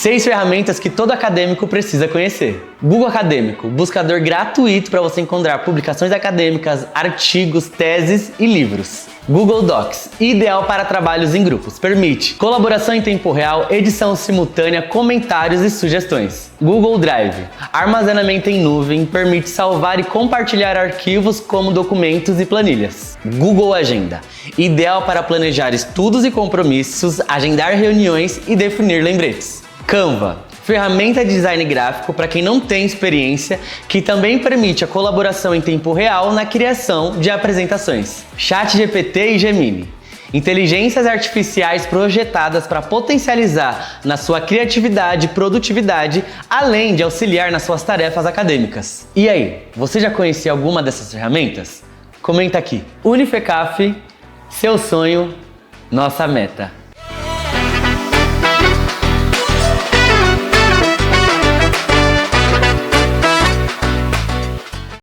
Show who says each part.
Speaker 1: 6 ferramentas que todo acadêmico precisa conhecer. Google Acadêmico, buscador gratuito para você encontrar publicações acadêmicas, artigos, teses e livros. Google Docs, ideal para trabalhos em grupos, permite colaboração em tempo real, edição simultânea, comentários e sugestões. Google Drive, armazenamento em nuvem, permite salvar e compartilhar arquivos como documentos e planilhas. Google Agenda, ideal para planejar estudos e compromissos, agendar reuniões e definir lembretes. Canva, ferramenta de design gráfico para quem não tem experiência, que também permite a colaboração em tempo real na criação de apresentações. ChatGPT e Gemini, inteligências artificiais projetadas para potencializar na sua criatividade e produtividade, além de auxiliar nas suas tarefas acadêmicas. E aí, você já conhecia alguma dessas ferramentas? Comenta aqui. Unifecaf, seu sonho, nossa meta.